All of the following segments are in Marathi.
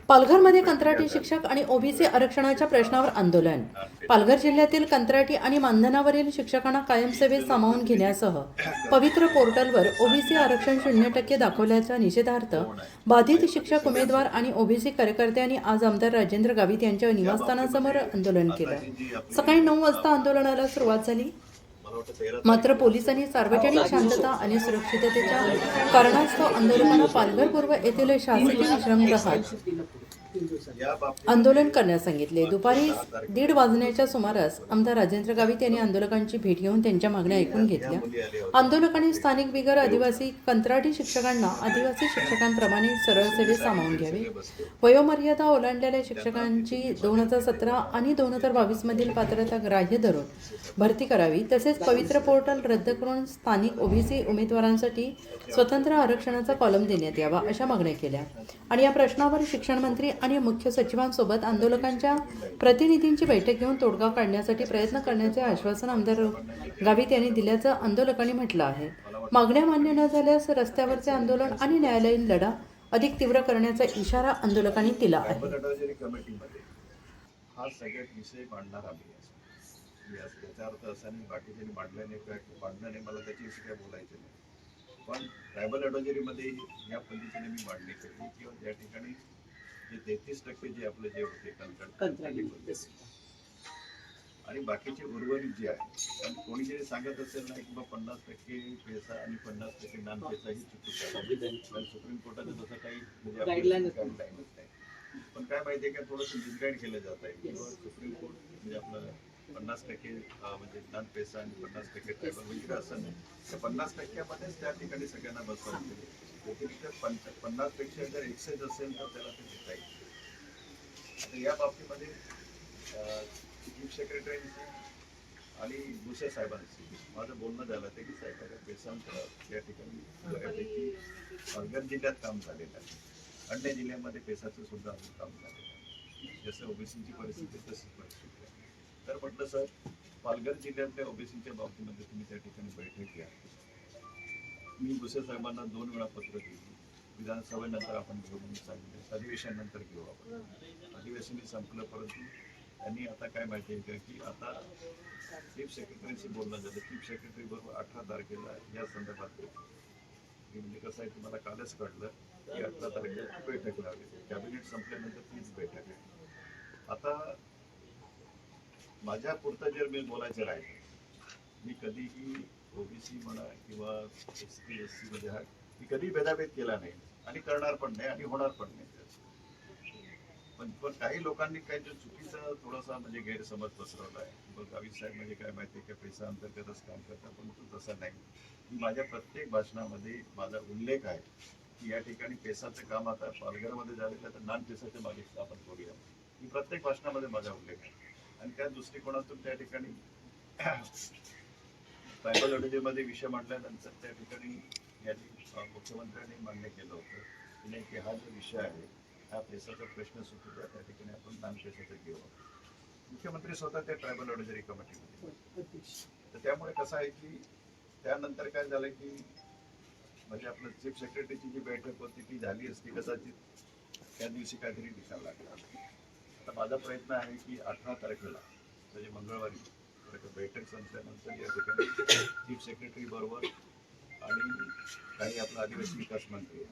पालघरमध्ये कंत्राटी शिक्षक आणि ओबीसी आरक्षणाच्या प्रश्नावर आंदोलन. पालघर जिल्ह्यातील कंत्राटी आणि मानधनावरील शिक्षकांना कायमसेवेत सामावून घेण्यासह पवित्र पोर्टलवर ओबीसी आरक्षण 0% दाखवल्याच्या निषेधार्थ बाधित शिक्षक उमेदवार आणि ओबीसी कार्यकर्त्यांनी आज आमदार राजेंद्र गावित यांच्या निवासस्थानासमोर आंदोलन केलं. सकाळी 9 वाजता आंदोलनाला सुरुवात झाली. मात्र पोलिसांनी सार्वजनिक शांतता आणि सुरक्षिततेच्या कारणास्तव आंदोलकांना पालघर पूर्व येथील शासकीय विश्रामगृहात आंदोलन करण्यास सांगितले. दुपारी 1:30 वाजण्याच्या सुमारास आमदार राजेंद्र गावित यांनी आंदोलकांची भेट घेऊन त्यांच्या मागण्या ऐकून घेतल्या. आंदोलकांनी स्थानिक बिगर आदिवासी कंत्राटी शिक्षकांना आदिवासी शिक्षकांप्रमाणे सरळ सेवेत सामावून घ्यावे, वयोमर्यादा ओलांडलेल्या शिक्षकांची 2017 आणि 2022 मधील पात्रता ग्राह्य धरून भरती करावी, तसेच पवित्र पोर्टल रद्द करून स्थानिक ओबीसी उमेदवारांसाठी स्वतंत्र आरक्षणाचा कॉलम देण्यात यावा, अशा मागण्या केल्या. आणि या प्रश्नावर शिक्षण मंत्री आणि मुख्य सचिवांसोबत आंदोलकांच्या प्रतिनिधींची बैठक घेऊन तोडगा काढण्यासाठी प्रयत्न करण्याचे आश्वासन आमदार गावित यांनी दिल्याचं आंदोलकांनी म्हटलं आहे. मागण्या मान्य न झाल्यास रस्त्यावरचे आंदोलन आणि न्यायालयीन लढा अधिक तीव्र करण्याचा इशारा आंदोलकांनी दिला आहे. हा सगळ्यात विषय मांडणार आम्ही. याचा अर्थ असा नाही बाकीच्यांनी मांडल्याने काय मांडणं नाही, मला त्याच्याविषयी काय बोलायचं नाही. पण ट्रायबल ॲडव्हायझरीमध्ये या पद्धतीने मी मांडणी केली किंवा त्या ठिकाणी जे 33% जे आपले जे होते कंत्राटी आणि बाकीचे उर्वरित जे आहे, आणि कोणी जरी सांगत असेल ना किंवा 50% पैसा आणि 50% नॉन पैसा ही चुकीचं आहे. सुप्रीम कोर्टाने तसं काही म्हणजे गाईडलाईनच नाही. पण काय माहिती आहे का, थोडंसं मिसगाईड केलं जात आहे किंवा सुप्रीम कोर्ट म्हणजे आपलं 50% म्हणजे नॉन पैसा आणि 50% ट्रायबल म्हणजे असं नाही. त्या 50%मध्येच त्या ठिकाणी सगळ्यांना बसवून केले. व्यतिरिक्त 50% जर एक्सेस असेल तर त्याला ते देता येईल. आता या बाबतीमध्ये चीफ सेक्रेटरींची आणि भुसे साहेबांशी माझं बोलणं झालं ते की साहेबांच्या पेसांचं या ठिकाणी बऱ्यापैकी पालघर जिल्ह्यात काम झालेलं आहे. अन्य जिल्ह्यामध्ये पेसाचं सुद्धा अजून काम झालेलं आहे. जसं ओबीसीची परिस्थिती तशीच परिस्थिती आहे. तर म्हटलं सर, पालघर जिल्ह्यातल्या ओबीसीच्या बाबतीमध्ये तुम्ही त्या ठिकाणी बैठक घ्या. मी भुसे साहेबांना 2 वेळा पत्र दिली. विधानसभेनंतर आपण घेऊ म्हणून सांगितलं, अधिवेशनानंतर घेऊ आपण. अधिवेशन संपलं, परंतु त्यांनी आता काय माहिती आहे का की आता चीफ सेक्रेटरीशी बोलणं झालं. चीफ सेक्रेटरी बरोबर 18 तारखेला या संदर्भात म्हणजे कसं आहे तुम्हाला कालच कळलं की 18 तारखेला बैठक लावली. कॅबिनेट संपल्यानंतर तीच बैठक आहे. आता माझ्या पुरतं जर मी बोलायचं राहिलं, मी कधीही ओबीसी म्हणा किंवा एसटी एससी मध्ये मी कधी भेदाभेद केला नाही आणि करणार पण नाही आणि होणार पण नाही. पण काही लोकांनी काय जो चुकीचा थोडासा म्हणजे गैरसमज पसरवला आहे. मग गावित साहेब म्हणजे काय माहिती आहे का पैसा अंतर्गतच काम करतात, पण तसं नाही. मी माझ्या प्रत्येक भाषणामध्ये माझा उल्लेख आहे की या ठिकाणी पेसाचं काम आता पालघरमध्ये झालेलं तर नॉन पेसाच्या मागे आपण करूया. मी प्रत्येक भाषणामध्ये माझा उल्लेख आहे आणि त्या दृष्टिकोनातून त्या ठिकाणी ट्रायबल ॲडव्हायझरीमध्ये विषय मांडल्यानंतर त्या ठिकाणी यांनी मुख्यमंत्र्यांनी मान्य केलं होतं की नाही की हा जो विषय आहे हा पेसाचा प्रश्न सुटूया, त्या ठिकाणी आपण नॉन पेसाचं घेऊ. मुख्यमंत्री स्वतः त्या ट्रायबल ॲडव्हायझरी कमिटीमध्ये. तर त्यामुळे कसं आहे की त्यानंतर काय झालं की म्हणजे आपलं चीफ सेक्रेटरीची जी बैठक होती ती झाली असती कदाचित त्या दिवशी काहीतरी निकाल लागला. आता माझा प्रयत्न आहे की 18 तारखेला म्हणजे मंगळवारी बैठक संपल्यानंतर या ठिकाणी चीफ सेक्रेटरी बरोबर आणि काही आपला आदिवासी विकास मंत्री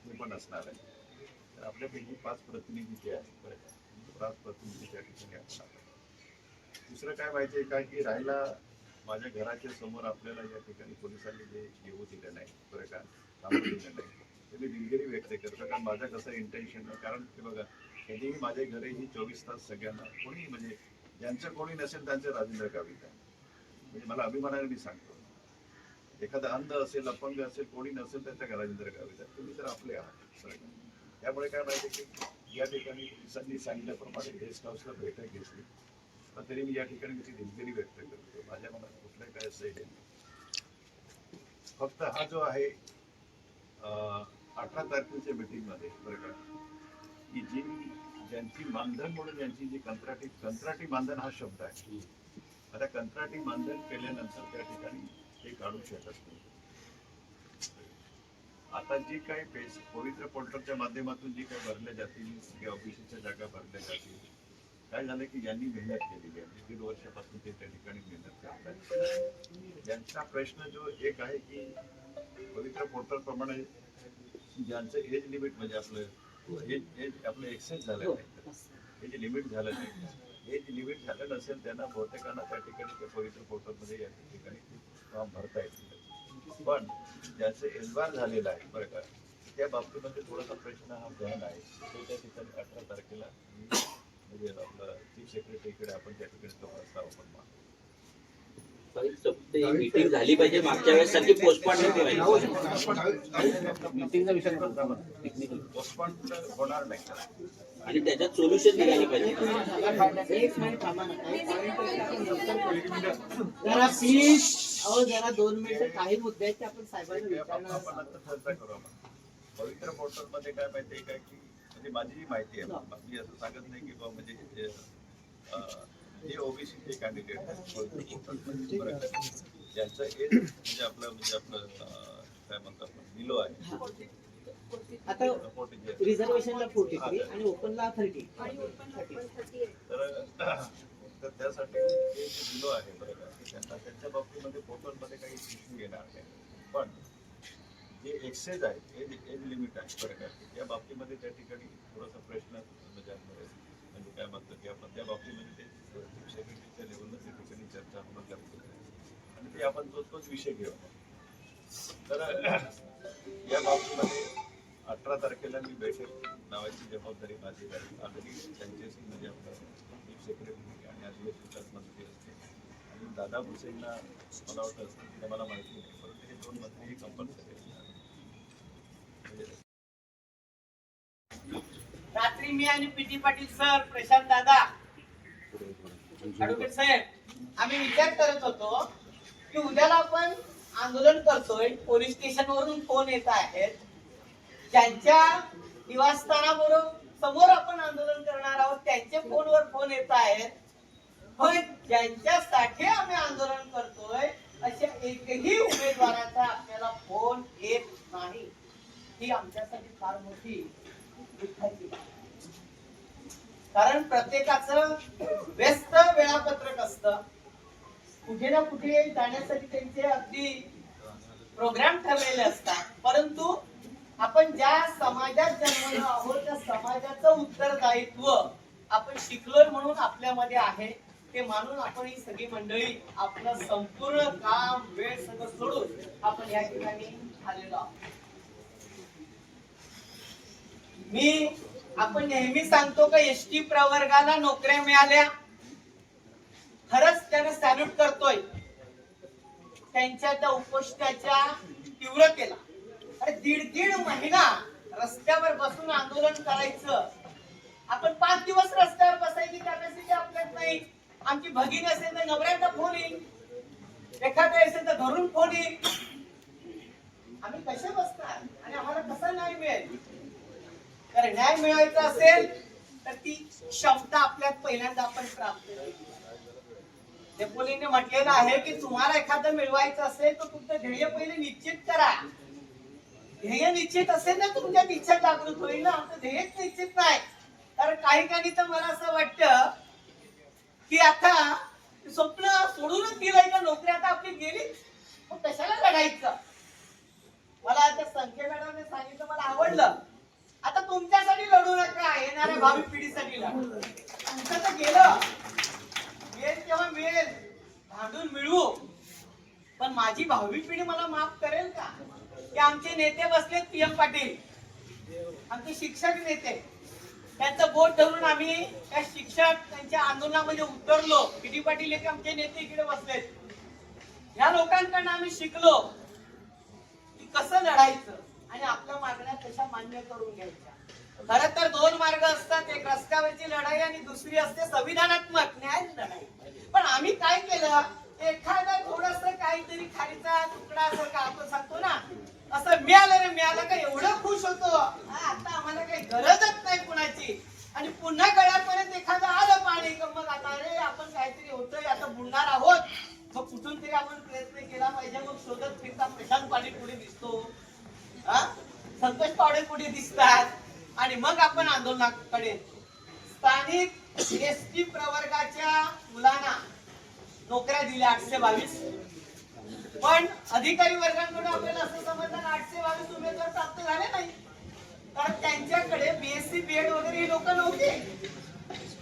ते पण असणार आहे. तर आपल्यापैकी 5 प्रतिनिधी जे आहेत बरं का, 5 प्रतिनिधी त्या ठिकाणी आपण आहोत. दुसरं काय माहिती आहे का की राहायला माझ्या घराच्या समोर आपल्याला या ठिकाणी पोलिसांनी जे येऊ दिलं नाही बरं का, थांबू दिलं नाही, ते मी दिलगिरी व्यक्त करतो. कारण माझं कसं इंटेन्शन आहे, कारण ते बघा कधीही माझे घरेही 24 तास सगळ्यांना कोणी म्हणजे ज्यांचं कोणी नसेल त्यांचं राजेंद्र गावित आहे. म्हणजे मला अभिमानाने मी सांगतो, एखादा अंध असेल अपंग असेल कोणी नसेल त्याच्या राजेंद्र गावित आहे. तुम्ही तर आपले आहात बरं का. त्यामुळे काय माहिती की या ठिकाणी पोलिसांनी सांगितल्याप्रमाणे गेस्ट हाऊसला बैठक घेतली, पण तरी मी या ठिकाणी मी दिलगिरी व्यक्त करतो. माझ्या मनात कुठलं काय असं हे नाही. फक्त हा जो आहे 18 तारखेच्या मीटिंगमध्ये बरं का की जी ज्यांची मानधन म्हणून ज्यांची जी कंत्राटी मानधन हा शब्द आहे, आता कंत्राटी मानधन केल्यानंतर त्या ठिकाणी ते काढू शकत नाही. आता जी काही पवित्र पोर्टलच्या माध्यमातून जी काही भरल्या जातील किंवा ओबीसीच्या जागा भरल्या जातील, काय झालं की यांनी मेहनत केलेली आहे, 1.5 वर्षापासून ते त्या ठिकाणी मेहनत करतात. यांचा प्रश्न जो एक आहे की पवित्र पोर्टल प्रमाणे ज्यांचं एज लिमिट म्हणजे आपलं एक्सेस झालं नाही, एज लिमिट झालं नाही, एज लिमिट झालं नसेल त्यांना बहुतेकांना त्या ठिकाणी त्या पवित्र पोर्टलमध्ये या ठिकाणी फॉर्म भरता येतील. पण ज्याचं एल्बार झालेलं आहे बरं का, त्या बाबतीमध्ये थोडासा प्रश्न हा गहन आहे. तो त्या ठिकाणी 18 तारखेला म्हणजे आपलं चीफ सेक्रेटरीकडे आपण त्या ठिकाणी तो प्रस्ताव आपण मागू. मीटिंग झाली पाहिजे, मागच्या वेळेस सारखी पोस्टपोन नाही व्हायला. पोस्टपोन होणार नाही आणि त्याच्यात सोल्युशन निघालं पाहिजे. जरा 2 मिनिटं काही मुद्द्याचे आपण साहेबांना विचारणार आपण आता चर्चा करू. आपण पवित्र पोर्टल मध्ये काय माहिती आहे काय की म्हणजे माझी जी माहिती आहे, मी असं सांगत नाही की बाबा म्हणजे हे ओबीसीचे कॅन्डिडेट आहेत ज्यांचं एज म्हणजे आपलं काय म्हणतात बिलो आहे. आता रिझर्वेशनला 43 आणि ओपनला 30. तर त्यासाठी हे जे बिलो आहे बरं का, त्यांच्या बाबतीमध्ये पोर्टलमध्ये काही इश्यू येणार नाही. पण जे एक्सेस आहे, एज लिमिट आहे बरं का, त्या बाबतीमध्ये त्या ठिकाणी थोडासा प्रश्न म्हणजे काय म्हणतो की आपण त्या बाबतीमध्ये ते चीफ सेक्रेटरीच्या लेवलला त्या ठिकाणी चर्चा होणं गरजेचं आहे आणि ते आपण तोच विषय घेऊ. तर या बाबतीमध्ये 18 तारखेला मी बैठक नावाची जबाबदारी माझी आहे. ऑलरेडी त्यांच्याशी म्हणजे आपलं चीफ सेक्रेटरी आणि आदिवासी विकास मंत्री असते आणि दादा भुसेंना मला वाटतं असतं, ते मला माहिती नाही, परंतु हे 2 मंत्रीही कंपल्सरी रात्री मी आणि पीटी पाटील सर, प्रशांत दादा, ऍडव्होकेट साहेब आम्ही विचार करत होतो की उद्याला आपण आंदोलन करतोय, पोलीस स्टेशन वरून फोन येत आहेत, ज्यांच्या निवासस्थानाबरोबर समोर आपण आंदोलन करणार आहोत त्यांचे फोनवर फोन येत आहेत, पण ज्यांच्यासाठी आम्ही आंदोलन करतोय अशा एकही उमेदवाराचा आपल्याला फोन येत नाही. ही आमच्यासाठी फार मोठी दुःखाची बाब आहे. कारण प्रत्येकाचं व्यस्त वेळापत्रक असतं, कुठे ना कुठे जाण्यासाठी त्यांचे अगदी प्रोग्राम ठरलेले असतात, परंतु आपण ज्या समाजात जन्मलो आहोत त्या समाजाचं उत्तरदायित्व आपण शिकलोय म्हणून आपल्यामध्ये आहे, ते मानून आपण ही सगळी मंडळी आपलं संपूर्ण काम वेळ सगळं सोडून आपण या ठिकाणी आलेलो आहोत. आपण नेहमी सांगतो का एसटी प्रवर्गाला नोकऱ्या मिळाल्या, खरंच त्याने सॅल्यूट करतोय त्यांच्या त्या उपोषणाच्या तीव्रतेला. अरे 1.5 महिना रस्त्यावर बसून आंदोलन करायचं, आपण 5 दिवस रस्त्यावर बसायची कॅपॅसिटी आपल्यात नाही. आमची भगिनी असेल तर नवऱ्याचा फोन येईल, एखाद्या असेल तर घरून फोन येईल, आम्ही कसे बसणार आणि आम्हाला कसा न्याय मिळेल? तर न्याय मिळवायचा असेल तर ती क्षमता आपल्यात पहिल्यांदा आपण प्राप्त केली. नेपोलियनने म्हटलेलं आहे की तुम्हाला एखादं मिळवायचं असेल तर तुमचं ध्येय पहिले निश्चित करा. ध्येय निश्चित असेल ना तुमच्यात इच्छा जागृत होईल ना. आमचं ध्येयच निश्चित नाही. कारण काही काही तर मला असं वाटतं की आता स्वप्न सोडूनच गेलंय का, नोकरी आता आपली गेली, मग कशाला लढायचं. मला आता संख्या मॅडमने सांगितलं, मला आवडलं. आता तुमच्यासाठी लढू नका, येणाऱ्या भावी पिढीसाठी लढा. तुमचं तर गेलं, मिळेल तेव्हा मिळेल, भांडून मिळवू, पण माझी भावी पिढी मला माफ करेल का? की आमचे नेते बसलेत PM पाटील, आमचे शिक्षक नेते, त्यांचं बोट धरून आम्ही त्या शिक्षक त्यांच्या आंदोलनामध्ये उतरलो. PD पाटील एक आमचे नेते इकडे बसलेत. या लोकांकडून आम्ही शिकलो की कसं लढायचं आणि आपल्या मागण्या कशा मान्य करून घ्यायच्या. खरं तर 2 मार्ग असतात, एक रस्त्यावरची लढाई आणि दुसरी असते संविधानात्मक न्याय लढाई. पण आम्ही काय केलं, एखादा थोडस काहीतरी खारीचा तुकडा असं का आपण सांगतो ना, असं मिळालं रे मिळालं का एवढं खुश होतो. आता आम्हाला काही गरजच नाही कुणाची. आणि पुन्हा गळ्यापर्यंत एखादं आलं पाणी, मग आता रे आपण काहीतरी होतोय, आता बुडणार आहोत, मग कुठून तरी आपण प्रयत्न केला पाहिजे. मग शोधत फिरता प्रशांत पाटील पुढे दिसतो. घेतात आणि मग आपण आंदोलनाकडे. स्थानिक एसटी प्रवर्गाच्या मुलांना नोकऱ्या दिल्या 822, पण अधिकारी वर्गांकडून आपल्याला असं समजलं 822 उमेदवार प्राप्त झाले नाही, कारण त्यांच्याकडे बीएससी बीएड वगैरे ही लोक नव्हती.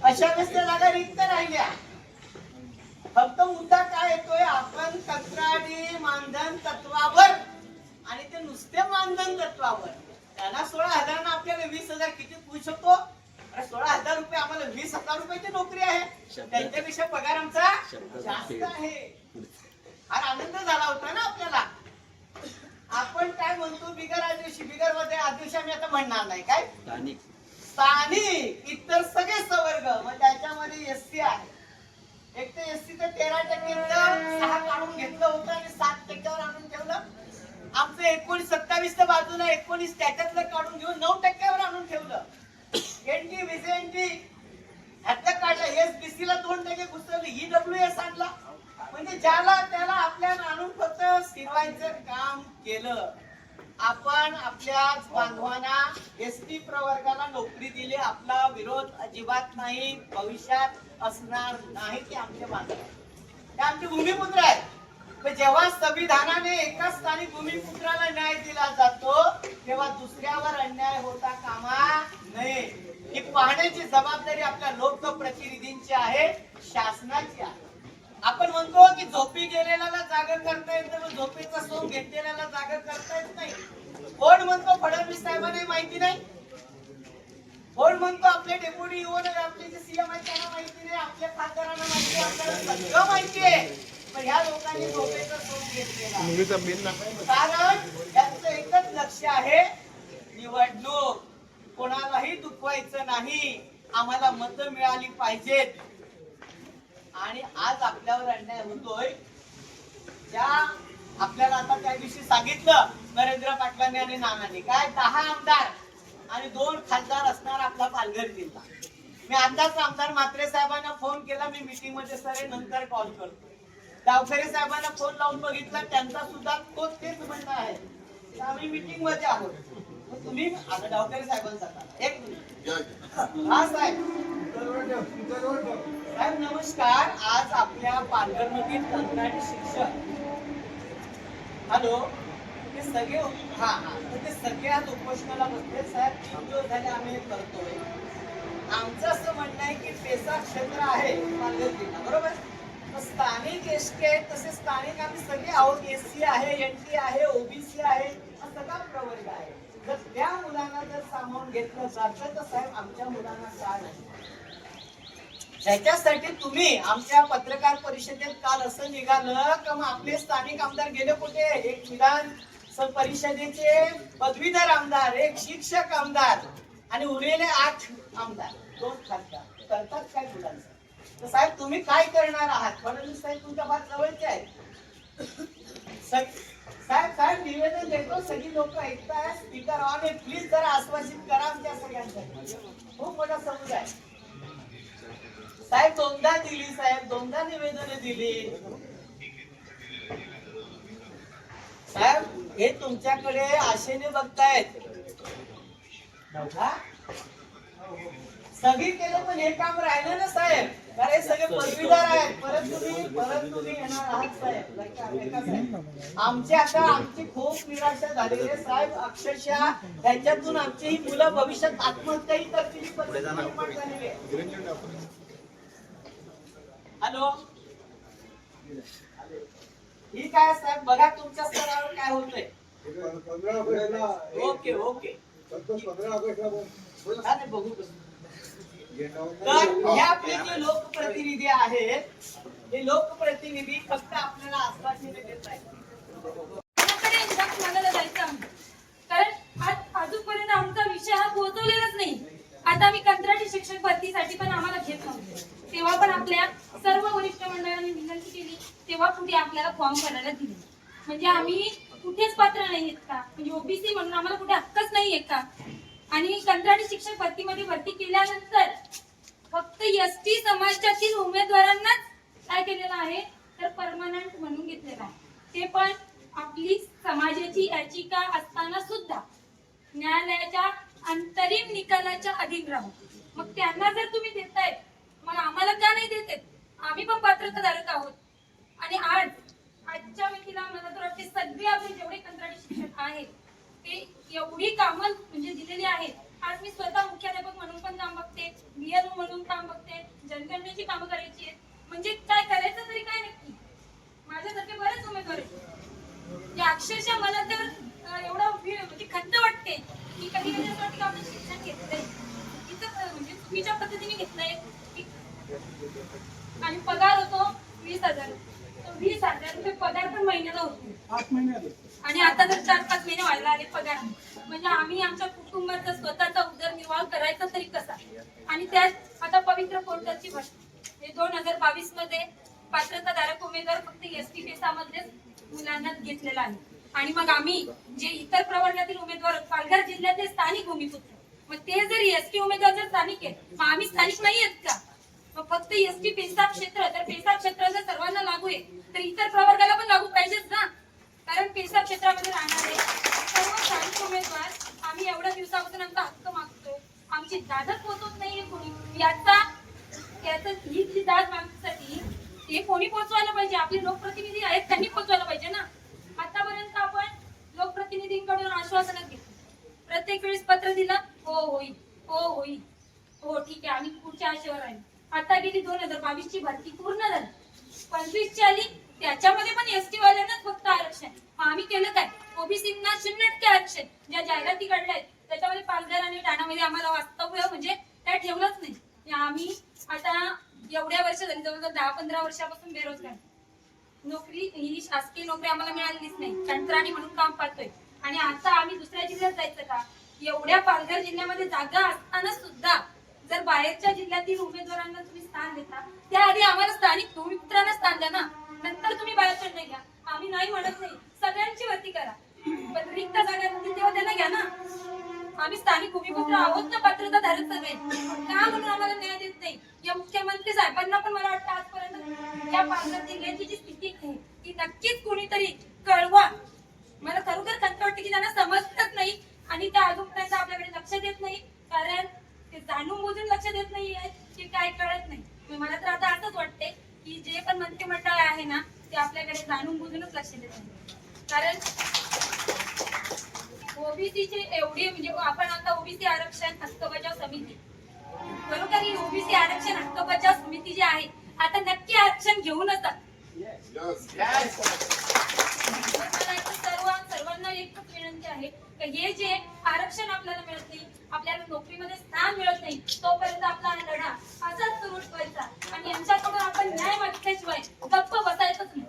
अशा वेळेस त्या जागा रिक्त राहिल्या. फक्त मुद्दा काय येतोय, आपण कंत्राटी मानधन तत्वावर, आणि ते नुसते मानधन तत्वावर त्यांना 16,000 ना आपल्याला 20,000 किती होऊ शकतो? 16,000 रुपये आम्हाला 20,000 रुपयाची नोकरी आहे, त्यांच्यापेक्षा पगार आमचा जास्त आहे. हा आनंद झाला होता ना आपल्याला. आपण काय म्हणतो, बिगर आदिवासी, बिगर मध्ये आदिवासी आम्ही आता म्हणणार नाही, काय स्थानिक इतर सगळे सवर्ग, मग त्याच्यामध्ये एससी आहे. एक तर एससी तर 13% 6 काढून घेतलं होतं आणि 7% आणून ठेवलं. आमचं 29-27 बाजूला 19 त्याच्यातलं काढून घेऊन 9% आणून ठेवलं. एनटी विजेएनटी ह्यातलं काढलं. एसबीसी ला 2% घुसवलं. ईडब्ल्यूएस आणला. म्हणजे ज्याला त्याला आपल्याला आणून फक्त शिरवायचं काम केलं. आपण आपल्याच बांधवांना एसटी प्रवर्गाला नोकरी दिली. आपला विरोध अजिबात नाही, भविष्यात असणार नाही. ते आमचे बांधव, ते आमचे भूमिपुत्र आहेत. पण जेव्हा संविधानाने एका स्थानिक भूमिपुत्राला न्याय दिला जातो, तेव्हा दुसऱ्यावर अन्याय होता कामा नये. ही पाहण्याची जबाबदारी आपल्या लोकप्रतिनिधींची आहे, शासनाची आहे. आपण म्हणतो की झोपी गेलेल्याला जागा करता येतं, पण झोपेचा सोंग घेतलेल्याला जागा करता येत नाही. कोण म्हणतो फडणवीस साहेबांना माहिती नाही? कोण म्हणतो आपले डेप्युटी ईओ आपले जे सीएम आहेत त्यांना माहिती नाही? आपल्या खासदारांना माहिती आहे, आपल्याला सगळं माहिती आहे. पण ह्या लोकांनी झोपेचा सोंग घेतलेला, कारण त्यांचं एकच लक्ष आहे, निवडणूक. कोणालाही दुखवायचं नाही, आम्हाला मतं मिळाली पाहिजेत. आणि आज आपल्यावर अन्याय होतोय. ज्या आपल्याला आता त्या दिवशी सांगितलं नरेंद्र पाटलांनी आणि नानांनी, काय 10 आमदार आणि 2 खासदार असणार आपला पालघर जिल्हा. मी आताच आमदार म्हात्रे साहेबांना फोन केला, मी मीटिंग मध्ये सर नंतर कॉल करतो. डावखरे साहेबांना फोन लावून बघितला, त्यांचा सुद्धा तेच म्हणणं आहे, आम्ही मीटिंग मध्ये आहोत. तुम्ही आता डावखरे साहेबांचा एक मिनिट. हा साहेब, साहेब नमस्कार. आज आपल्या पालघर मधील कंत्राटी शिक्षक, हॅलो, ते सगळे ते सगळे आज उपोषणाला बसले. साहेब 3 दिवस झाले आम्ही हे करतोय. आमचं असं म्हणणं आहे की पेसा क्षेत्र आहे पालघर जिल्हा, बरोबर. स्थानिक एसटी आहे, तसे स्थानिक आम्ही सगळे आहोत. एससी आहे, एनटी आहे, ओबीसी आहे, हा सगळा प्रवर्ग आहे. जर त्या मुलांना जर सामावून घेतलं जातं तर साहेब आमच्या मुलांना का नाही? त्याच्यासाठी तुम्ही आमच्या पत्रकार परिषदेत काल असं निघालं का मग आपले स्थानिक आमदार गेले कुठे? एक विधान परिषदेचे पदवीधर आमदार, एक शिक्षक आमदार आणि उरलेले 8 आमदार, 2 खासदार करतात काय मुलांचं? तर साहेब तुम्ही काय करणार आहात? फडणवीस साहेब तुमच्या फार जवळचे आहेत. साहेब निवेदन देतो, सगळी लोक ऐकताय. स्पीकर ऑन आहे, प्लीज जरा आश्वासित करा त्या सगळ्यांसाठी. खूप मोठा समुदाय साहेब. 2दा दिली साहेब, 2दा निवेदन दिली साहेब. हे तुमच्याकडे आशेने बघतायत. सगळी केलं पण हे काम राहिलं ना साहेब, कारण हे सगळे पदवीधर आहेत. परत तुम्ही येणार आहात साहेब. आमची खूप निराशा झालेली आहे साहेब. अक्षरशः त्याच्यातून आमची ही मुलं भविष्यात आत्महत्याही करतील परिस्थिती निर्माण झालेली आहे. हॅलो, ही काय साहेब बघा तुमच्या स्तरावर काय होतंय. ओके बघू. तर हे आपले जे लोकप्रतिनिधी आहेत, हे लोकप्रतिनिधी फक्त आपल्याला आश्वासने देत आहेत. कारण अजूनपर्यंत आमचा विषय हा पोहोचवलेलाच नाही. आता आम्ही कंत्राटी शिक्षक भरतीसाठी पण आम्हाला घेत नव्हते, तेव्हा पण आपल्या सर्व वरिष्ठ मंडळांनी विनंती केली, तेव्हा कुठे आपल्याला फॉर्म भरायला दिले. म्हणजे आम्ही कुठेच पात्र नाहीत का? म्हणजे ओबीसी म्हणून आम्हाला कुठे हक्कच नाहीये का? आणि कंत्राटी शिक्षक भरतीमध्ये भरती केल्यानंतर फक्त एसटी समाजातील उमेदवारांनाच काय केलेलं आहे तर परमनंट म्हणून घेतलेलं आहे. ते पण आपली समाजाची याचिका असताना सुद्धा न्यायालयाच्या अंतरिम निकालाच्या अधीन राहू. मग त्यांना जर तुम्ही देताय, मग आम्हाला का नाही देत? आम्ही पण पात्रताधारक आहोत. आणि आजच्या वेळेला मला तर वाटते सगळे आपले जेवढे कंत्राटी शिक्षक आहेत ते एवढी कामं म्हणजे दिलेली आहेत. आज मी स्वतः मुख्याध्यापक म्हणून पण काम बघते, बीएलओ म्हणून काम बघते, जनगणनेची कामं करायची आहेत. म्हणजे काय करायचं तरी काय नक्की? माझ्यासारखे बरेच उमेदवार आहेत. अक्षरशः मला तर एवढा म्हणजे खंत वाटते की कधी कधी असं वाटतं की आपण शिक्षण घेतलंय म्हणजे चुकीच्या पद्धतीने घेतलंय. आणि पगार होतो 20,000. 20,000 रुपये पगार पण महिन्याला होतो. 8 महिन्यात. आणि आता तर 4-5 महिने व्हायला आले पगार. म्हणजे आम्ही आमच्या कुटुंबाचा स्वतःचा उदरनिर्वाह करायचा तरी कसा? आणि त्यात आता पवित्र पोर्टलची भरती 2022 मध्ये पात्रताधारक उमेदवार फक्त एसटी पेसामधलेच मुलांना घेतलेला आहे. आणि मग आम्ही जे इतर प्रवर्गातील उमेदवार पालघर जिल्ह्यातले स्थानिक भूमिपुत्र, मग ते जर एसटी उमेदवार जर स्थानिक आहेत, मग आम्ही स्थानिक नाही आहेत का? मग फक्त एसटी पेसा क्षेत्र, तर पेसा क्षेत्र जर सर्वांना लागू आहे तर इतर प्रवर्गाला पण लागू पाहिजेच ना. कारण पेसा क्षेत्रामध्ये राहणारे सर्व स्थानिक उमेदवार आम्ही एवढ्या दिवसापासून आमचा हक्क मागतो. आमची दादच पोहोचवत नाहीये कोणी. ही जी दाद मागण्यासाठी ते कोणी पोहोचवायला पाहिजे? आपले लोकप्रतिनिधी आहेत, त्यांनी पोहोचवायला पाहिजे ना. आतापर्यंत आपण लोकप्रतिनिधींकडून आश्वासनं घेतली, प्रत्येक वेळेस पत्र दिलं, हो होईल, हो होईल, हो ठीक आहे, आम्ही पुढच्या आशेवर आहे. आता गेली 2022 ची भरती पूर्ण झाली, 25 ची आली, त्याच्यामध्ये पण एसटी वाल्यांनाच फक्त आरक्षण. मग आम्ही केलं काय? ओबीसींना 0% आरक्षण. ज्या जाहिराती काढल्यात त्याच्यामध्ये पालघर आणि ठाण्यामध्ये आम्हाला वास्तव्य म्हणजे काय ठेवलंच नाही. आम्ही आता एवढ्या वर्ष झाली, जवळजवळ 10-15 वर्षापासून बेरोजगार. नोकरी ही शासकीय नोकरी आम्हाला मिळालीच नाही, कंत्राटी म्हणून काम पाहतोय. आणि आता आम्ही दुसऱ्या जिल्ह्यात जायचं का? एवढ्या पालघर जिल्ह्यामध्ये जागा असताना सुद्धा जर बाहेरच्या जिल्ह्यातील उमेदवारांना तुम्ही स्थान देता, त्याआधी आम्हाला स्थानिक भूमिपुत्रांना स्थान द्या ना. नंतर तुम्ही बाहेरच्या नाही घ्या. आम्ही नाही म्हणत नाही, सगळ्यांची भरती करा, पण रिक्त जागा तेव्हा त्यांना घ्या ना. आम्ही स्थानिक भूमिपुत्र आहोत ना, पात्रताधारक सगळे. का म्हणून आम्हाला न्याय देत नाही? या मुख्यमंत्री साहेबांना पण मला वाटतं आजपर्यंत या पालघर जिल्ह्याची जी स्थिती आहे ती नक्कीच कोणीतरी कळवा. मला खरोखर खंत वाटते की त्यांना समजतच नाही आणि त्या अजूनपर्यंत आपल्याकडे लक्ष देत नाही. कारण ते जाणून बुजून लक्ष देत नाहीये की काय कळत नाही. मला तर आता असंच वाटते की जे पण मंत्रिमंडळ आहे ना ते आपल्याकडे जाणून बुजूनच लक्ष देत नाही. कारण ओबीसीचे एवढी म्हणजे आपण आता ओबीसी आरक्षण हक्क बजाव समिती, बरोबर, ही ओबीसी आरक्षण हक्क बजाव समिती जी आहे आता नक्की आरक्षण घेऊनच सर्वांना एकच विनंती आहे की हे जे आरक्षण आपल्याला मिळत नाही, आपल्याला नोकरीमध्ये स्थान मिळत नाही, तोपर्यंत आपला लढा असाच सुरू ठेवायचा आणि यांच्याकडून आपण न्याय मागितल्याशिवाय गप्प बसायचंच नाही.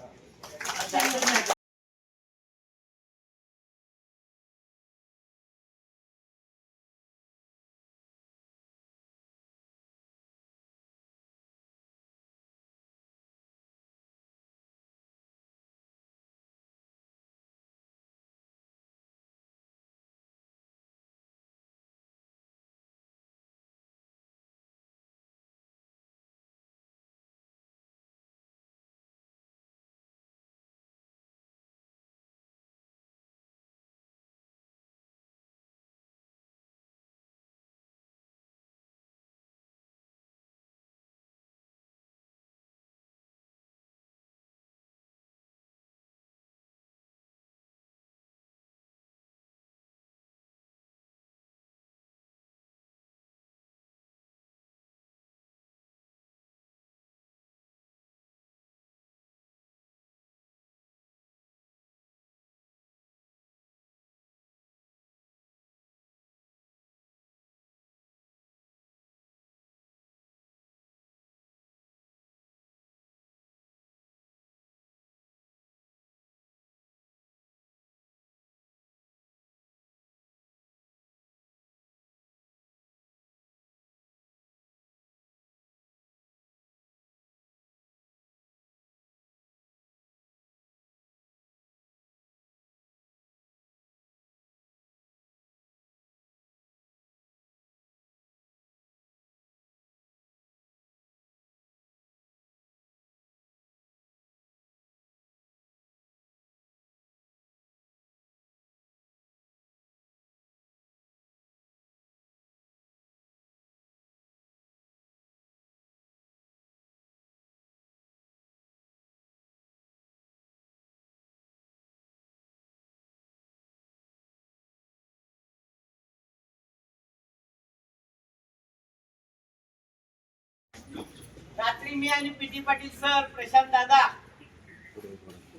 रात्री मी आणि पीटी पाटील सर, प्रशांत दादा,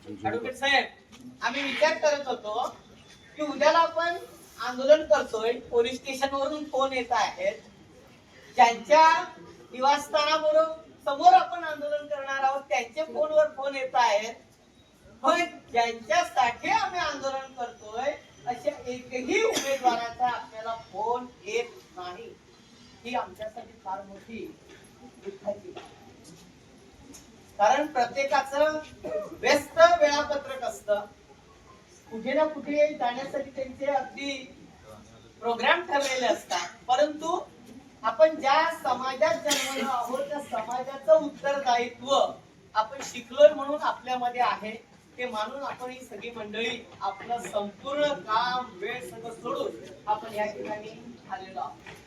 ऍडव्होकेट साहेब आम्ही विचार करत होतो की उद्याला आपण आंदोलन करतोय, पोलीस स्टेशन वरून फोन येत आहेत, ज्यांच्या निवासस्थानाबरोबर समोर आपण आंदोलन करणार आहोत त्यांचे फोनवर फोन येत आहेत, पण ज्यांच्यासाठी आम्ही आंदोलन करतोय अशा एकही उमेदवाराचा आपल्याला फोन येत नाही. ही आमच्यासाठी फार मोठी दुःखाची बाब आहे. कारण प्रत्येकाचं व्यस्त वेळापत्रक असतं, कुठे ना कुठे जाण्यासाठी त्यांचे अगदी प्रोग्राम ठरलेले असतात, परंतु आपण ज्या समाजात जन्मलो आहोत त्या समाजाचं उत्तरदायित्व आपण शिकलोय म्हणून आपल्यामध्ये आहे, ते मानून आपण ही सगळी मंडळी आपलं संपूर्ण काम वेळ सगळं सोडून आपण या ठिकाणी आलेलो आहोत.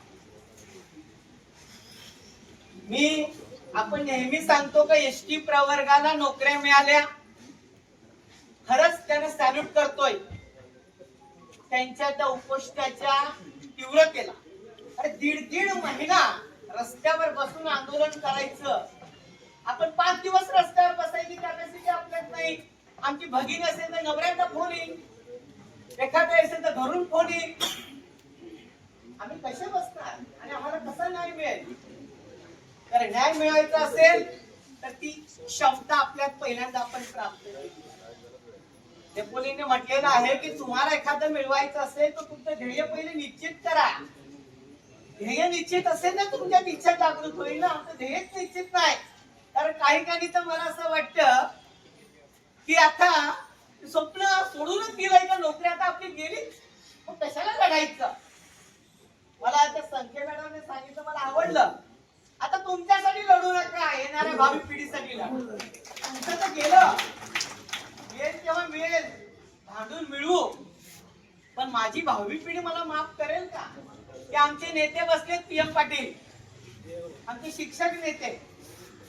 आपण नेहमी सांगतो का एसटी प्रवर्गाला नोकऱ्या मिळाल्या, खरंच त्याने सॅल्यूट करतोय त्यांच्या त्या उपोषणाच्या तीव्रतेला. अरे दीड महिना रस्त्यावर बसून आंदोलन करायचं, आपण 5 दिवस रस्त्यावर बसायची कॅपॅसिटी आपल्यात नाही. आमची भगिनी असेल तर नवऱ्याचा फोन येईल, एखादा असेल तर घरून फोन येईल, आम्ही कसे बसणार आणि आम्हाला कसा न्याय मिळेल? तर न्याय मिळवायचा असेल तर ती क्षमता आपल्यात पहिल्यांदा आपण प्राप्त केली. डेपोलीने म्हटलेलं आहे की तुम्हाला एखादं मिळवायचं असेल तर तुमचं ध्येय पहिले निश्चित करा. ध्येय निश्चित असेल ना तुमच्यात इच्छा जागृत होईल ना. आमचं ध्येयच निश्चित नाही. कारण काही काही तर मला असं वाटतं की आता स्वप्न सोडूनच गेलंय का, नोकरी आता आपली गेलीच, मग कशाला लढायचं. मला आता संख्या मॅडमने सांगितलं, मला आवडलं. आता तुमच्यासाठी लढू नका, येणाऱ्या भावी पिढीसाठी लढा. तुमचं तर गेलं, मिळेल तेव्हा मिळेल, भांडून मिळवू, पण माझी भावी पिढी मला माफ करेल का? की आमचे नेते बसलेत, PM पाटील, आमचे शिक्षक नेते,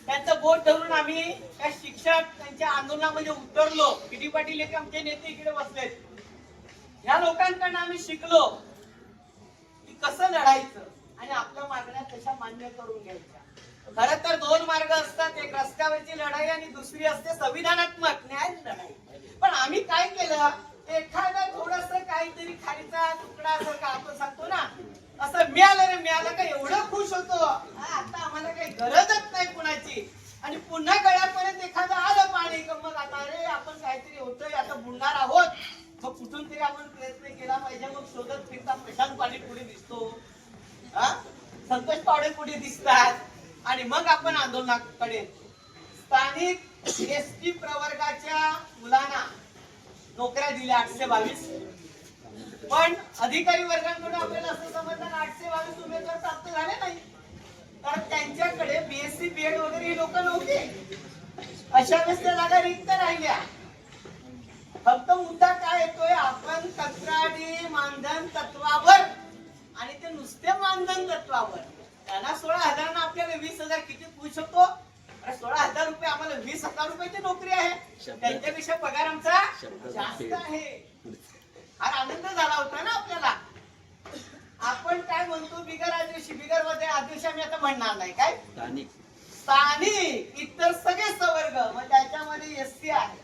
त्यांचं बोट धरून आम्ही त्या शिक्षक त्यांच्या आंदोलनामध्ये उतरलो. PD पाटील एक आमचे नेते इकडे बसलेत. या लोकांकडून आम्ही शिकलो की कसं लढायचं आणि आपल्या मागण्या कशा मान्य करून घ्यायच्या. खरं तर 2 मार्ग असतात, एक रस्त्यावरची लढाई आणि दुसरी असते संविधानात्मक न्याय लढाई. पण आम्ही काय केलं, एखादा थोडस काहीतरी खारीचा तुकडा असं का आपण सांगतो ना, असं मिळालं रे मिळालं का एवढं खुश होतो, आता आम्हाला काही गरजच नाही कुणाची. आणि पुन्हा गळ्यापर्यंत एखादं आलं पाणी का मग आता रे आपण काहीतरी होतोय, आता बुडणार आहोत, मग कुठून तरी आपण प्रयत्न केला पाहिजे. मग शोधत फिरता प्रशांत पाटील पुढे दिसतो, संतोष पावडे पुढे दिसतात आणि मग आपण आंदोलनाकडे. स्थानिक एसटी प्रवर्गाच्या मुलांना नोकऱ्या दिल्या 822, पण अधिकारी वर्गांकडून आपल्याला असं समजलं 822 उमेदवार प्राप्त झाले नाही, कारण त्यांच्याकडे BSc BEd वगैरे ही लोक नव्हती. अशा वेळेस त्या जागा रिक्त राहिल्या. फक्त मुद्दा काय येतोय, आपण कंत्राटी मानधन तत्वावर, आणि ते नुसते मानधन तत्वावर, त्यांना 16,000 आपल्याला 20,000 किती पुरू शकतो. 16,000 रुपये आम्हाला 20,000 रुपयाची नोकरी आहे, त्यांच्यापेक्षा पगार आमचा जास्त आहे. हा आनंद झाला होता ना आपल्याला. आपण काय म्हणतो, बिगर आदिवासी, बिगर मध्ये आदिवासी आम्ही आता म्हणणार नाही, काय स्थानिक इतर सगळे सवर्ग, मग त्याच्यामध्ये SC आहे.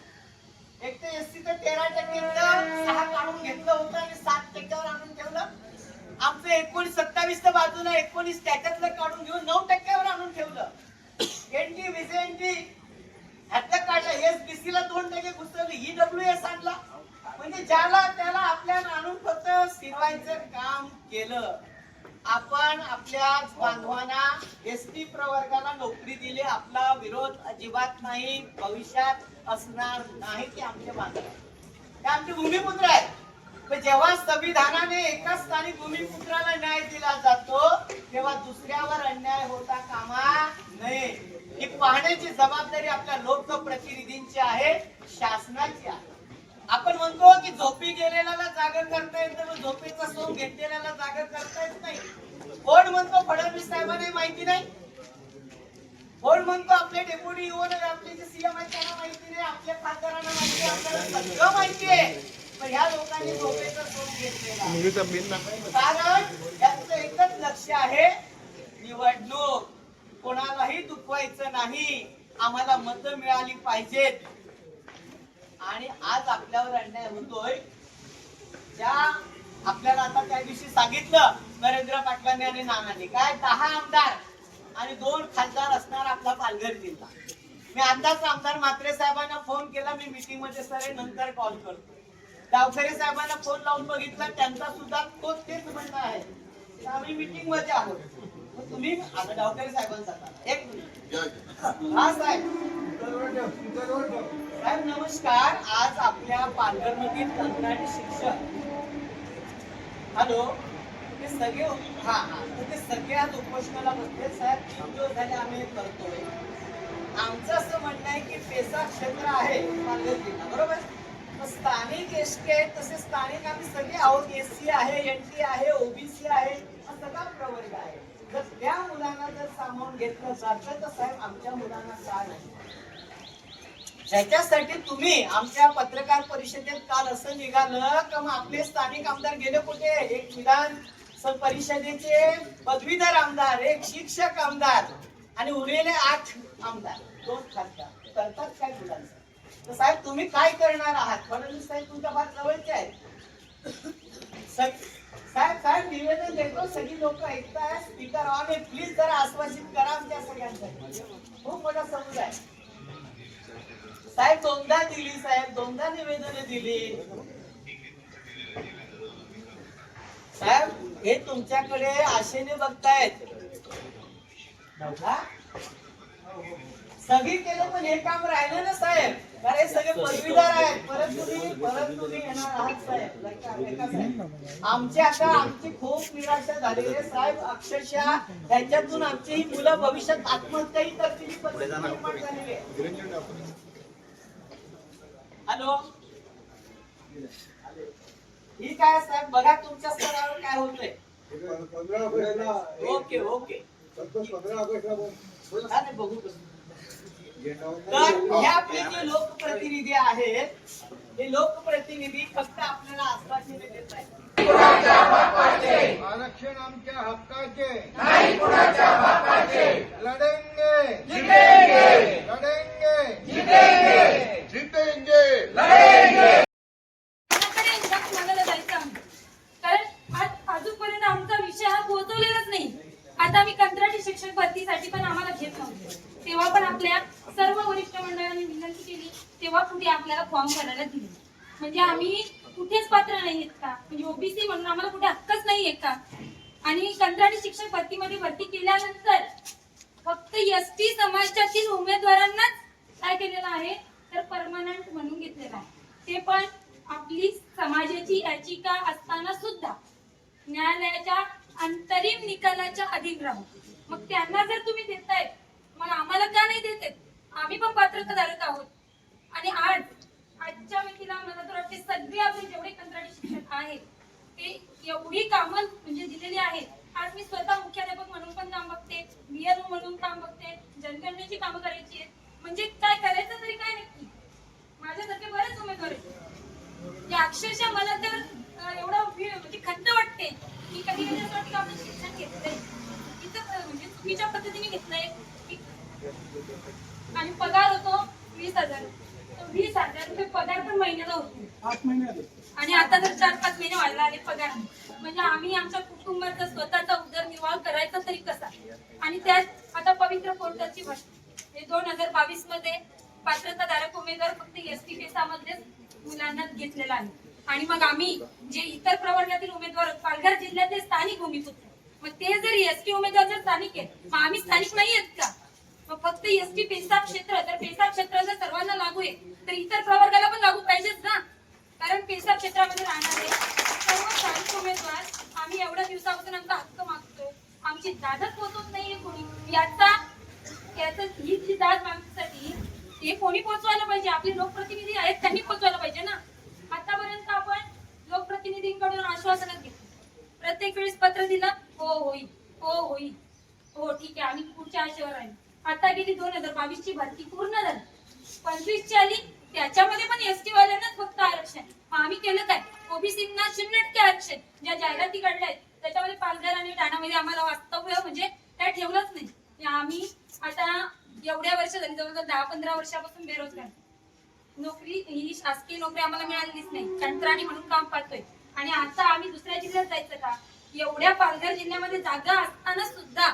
एक तर SC तर 13% 6 काढून घेतलं होतं आणि 7% आणून ठेवलं. आमचं 19 27 तर बाजूला 19 त्याच्यातलं काढून घेऊन 9% आणून ठेवलं. NT VCNT ह्यातलं काढलं, SBC ला 2% घुसवलं, EWS आणला. म्हणजे ज्याला त्याला आपल्या आणून फक्त शिरवायचं काम केलं. आपण आपल्या बांधवांना एसटी प्रवर्गाला नोकरी दिली, आपला विरोध अजिबात नाही, भविष्यात असणार नाही. ते आमचे बांधव, ते आमचे भूमिपुत्र आहेत. पण जेव्हा संविधानाने एका स्थानिक भूमिपुत्राला न्याय दिला जातो तेव्हा दुसऱ्यावर अन्याय होता कामा नये. ही पाहण्याची जबाबदारी आपल्या लोकप्रतिनिधींची आहे, शासनाची आहे. आपण म्हणतो की झोपी गेलेल्याला जागर करता येत, तर झोपेचा सोंग घेतलेल्याला जागर करता येत नाही. कोण म्हणतो फडणवीस साहेबांना माहिती नाही, कोण म्हणतो आपले डेप्युटी युवन आपले जे CM आहेत त्यांना माहिती नाही, आपल्या खासदारांना माहिती आहे, आपल्याला सगळं माहिती आहे. पण ह्या लोकांनी झोपेचा सोंग घेतलेला, कारण त्यांचं एकच लक्ष आहे, निवडणूक. कोणालाही दुखवायचं नाही. नाही, आम्हाला मतं मिळाली पाहिजेत. आणि आज आपल्यावर अन्याय होतोय. ज्या आपल्याला आता त्या दिवशी सांगितलं नरेंद्र पाटलांनी आणि नानांनी, काय 10 आमदार आणि 2 खासदार असणार आपला पालघर जिल्हा. मी आताच आमदार म्हात्रे साहेबांना फोन केला, मी मीटिंग मध्ये सर नंतर कॉल करतो. डावखरे साहेबांना फोन लावून बघितला, त्यांचा सुद्धा तेच म्हणणं आहे, आम्ही मीटिंग मध्ये आहोत. मग तुम्ही आता डावखरे साहेबांचा एक मिनिट. हा साहेब. साहेब नमस्कार. आज आपल्या पालघर मधील कंत्राटी शिक्षक, हॅलो, ते सगळे ते सगळे आज उपोषणाला बसले. साहेब 3 दिवस झाले आम्ही हे करतोय. आमचं असं म्हणणं आहे की पेसा क्षेत्र आहे पालघर जिल्हा, बरोबर. स्थानिक एसटी आहे, तसे स्थानिक आम्ही सगळे आहोत. एससी आहे, एनटी आहे, ओबीसी आहे, हा सगळा प्रवर्ग आहे. जर त्या मुलांना जर सामावून घेतलं जातं तर साहेब आमच्या मुलांना का नाही? त्याच्यासाठी तुम्ही आमच्या पत्रकार परिषदेत काल असं निघालं का मग आपले स्थानिक आमदार गेले कुठे? एक विधान परिषदेचे पदवीधर आमदार, एक शिक्षक आमदार आणि उरलेले 8 आमदार, 2 खासदार करतात काय मुलांचं? तर साहेब तुम्ही काय करणार आहात? फडणवीस साहेब तुमच्या फार जवळचे आहेत. साहेब निवेदन देतो, सगळी लोक ऐकताय. स्पीकर ऑन आहे, प्लीज जरा आश्वासित करा आमच्या सगळ्यांसाठी. खूप मोठा समुदाय साहेब. 2दा दिली साहेब, 2दा निवेदन दिली साहेब. हे तुमच्याकडे आशेने बघतायत. सगळी केलं पण हे काम राहिलं ना साहेब. कारण सगळे पदवीधर आहेत. परत तुम्ही येणार आहात साहेब. आमची खूप निराशा झालेली आहे साहेब. अक्षरशः त्याच्यातून आमची ही मुलं भविष्यात आत्महत्याही करतील परिस्थिती निर्माण झालेली आहे. हॅलो, ही काय साहेब बघा तुमच्या स्तरावर काय होतंय. ओके बघू. तर हे आपले जे लोकप्रतिनिधी आहेत, हे लोकप्रतिनिधी फक्त आपल्याला आश्वासने देत आहेत. आरक्षण आमच्या हक्काचे, नाही कुणाच्या बापाचे. लढेंगे जितेंगे, लढेंगे जितेंगे, जितेंगे. लढेंगे. कोणाकडे इंदाक मागायला जायचं आम्ही. कारण आज अजूनपर्यंत आमचा विषय हा पोहोचवलेलाच नाही. आता आम्ही कंत्राटी शिक्षक भरतीसाठी पण आम्हाला घेत नव्हतो. तेव्हा पण आपल्या सर्व वरिष्ठ मंडळांनी विनंती केली, तेव्हा कुठे आपल्याला फॉर्म भरायला दिले. म्हणजे आम्ही कुठेच पात्र नाहीयेत का? म्हणजे ओबीसी म्हणून आम्हाला कुठे हक्कच नाहीये का? आणि कंत्राटी शिक्षक भरतीमध्ये भरती केल्यानंतर फक्त एसटी समाजातील उमेदवारांनाच काय केलेलं आहे तर परमनंट म्हणून घेतलेलं आहे. ते पण आपली समाजाची याचिका असताना सुद्धा न्यायालयाच्या अंतरिम निकालाच्या अधीन राहू. मग त्यांना जर तुम्ही देताय, मग आम्हाला का नाही देत? आम्ही पण पात्रताधारक आहोत. आणि आजच्या वेळेला मला तर वाटते सगळे आपले जेवढे कंत्राटी शिक्षक आहेत ते एवढी कामं म्हणजे दिलेली आहेत. आज मी स्वतः मुख्याध्यापक म्हणून पण काम बघते, बीएलओ म्हणून काम बघते, जनगणनेची कामं करायची आहेत. म्हणजे काय करायचं तरी काय नक्की? माझ्यासारखे बरेच उमेदवार आहेत. अक्षरशः मला तर एवढं म्हणजे खंत वाटते की कधी कधी असं वाटतं आपण शिक्षण घेतलंय इथं म्हणजे चुकीच्या पद्धतीने घेतलंय. आणि पगार होतो 20,000. 20,000 रुपये पगार पण महिन्याला होतो. 8 महिने आणि आता तर 4-5 महिने व्हायला आले पगार. म्हणजे आम्ही आमच्या कुटुंबाचा स्वतःचा उदरनिर्वाह करायचा तरी कसा? आणि त्यात आता पवित्र पोर्टलची हे 2022 मध्ये पात्रताधारक उमेदवार फक्त एसटी पेसामधलेच मुलांना घेतलेला आहे. आणि मग आम्ही जे इतर प्रवर्गातील उमेदवार पालघर जिल्ह्यातले स्थानिक भूमिपुत्र, मग ते जर एसटी उमेदवार जर स्थानिक आहेत, मग आम्ही स्थानिक नाही आहेत का? मग फक्त एसटी पेसा क्षेत्र, तर पेसा क्षेत्र जर सर्वांना लागू आहे तर इतर प्रवर्गाला पण लागू पाहिजेच ना. कारण पेसा क्षेत्रामध्ये राहणारे सर्व स्थानिक उमेदवार आम्ही एवढ्या दिवसापासून आमचा हक्क मागतो. आमची दादच पोहोचवत नाहीये कोणी. ही जी दाद मागण्यासाठी हे कोणी पोहोचवायला पाहिजे? आपले लोकप्रतिनिधी आहेत त्यांनी पोहोचवायला पाहिजे ना. आतापर्यंत आपण लोकप्रतिनिधींकडून आश्वासनं घेतली, प्रत्येक वेळेस पत्र दिलं, हो होईल, हो होईल, हो ठीक आहे, आम्ही पुढच्या आशेवर राहील. आता गेली 2022 ची भरती पूर्ण झाली, 25 ची आली, त्याच्यामध्ये पण एसटी वाल्यांनाच फक्त आरक्षण. आम्ही केलं काय? ओबीसींना 0% आरक्षण. ज्या जाहिराती काढल्या आहेत त्याच्यामध्ये पालघर आणि ठाण्यामध्ये आम्हाला वास्तव्य म्हणजे काय ठेवलंच नाही. आम्ही आता एवढ्या वर्ष झाली, जवळजवळ 10-15 वर्षापासून बेरोजगार. नोकरी ही शासकीय नोकरी आम्हाला मिळालीच नाही, कंत्राटी म्हणून काम पाहतोय. आणि आता आम्ही दुसऱ्या जिल्ह्यात जायचं का? एवढ्या पालघर जिल्ह्यामध्ये जागा असताना सुद्धा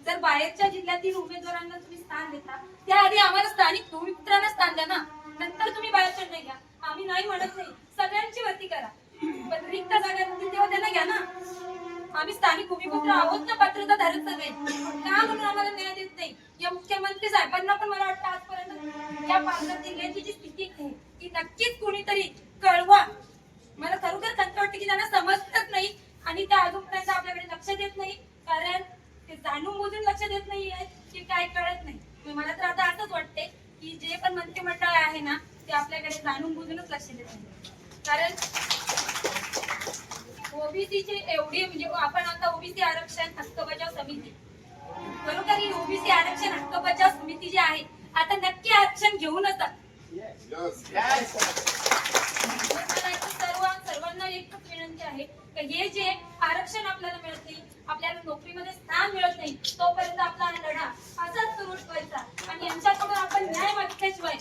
जर बाहेरच्या जिल्ह्यातील उमेदवारांना तुम्ही स्थान देता, त्याआधी आम्हाला स्थानिक भूमिपुत्रांना स्थान द्या ना, नंतर तुम्ही बाहेरच्या नाही घ्या. आम्ही नाही म्हणत नाही, सगळ्यांची भरती करा, पण रिक्त जागा असतील तेव्हा त्यांना घ्या ना. आम्ही स्थानिक भूमिपुत्र आहोत ना, पात्रता धारक सगळे, का म्हणून आम्हाला न्याय देत नाही? या मुख्यमंत्री साहेबांना पण मला वाटतं आजपर्यंत या पालघर जिल्ह्याची जी स्थिती आहे ती नक्कीच कोणीतरी कळवा. मला खरोखर खंत वाटते की त्यांना समजतच नाही आणि त्या अजूनपर्यंत आपल्याकडे लक्ष देत नाही, कारण ते जाणून बुजून लक्ष देत नाहीये की काय कळत नाही. मला तर आता असंच वाटते की जे पण मंत्रिमंडळ आहे ना ते आपल्याकडे जाणून बुजूनच लक्ष देत नाही. कारण ओबीसीचे एवढे म्हणजे आपण आता ओबीसी आरक्षण हक्क बजाव समिती, बरोबर, ही ओबीसी आरक्षण हक्क बजाव समिती जी आहे आता नक्की आरक्षण घेऊनच सर्वांना एकच विनंती आहे की हे जे आरक्षण आपल्याला मिळत नाही, आपल्याला नोकरीमध्ये स्थान मिळत नाही, तोपर्यंत आपला लढा असाच सुरू ठेवायचा आणि यांच्याकडून आपण न्याय मागितल्याशिवाय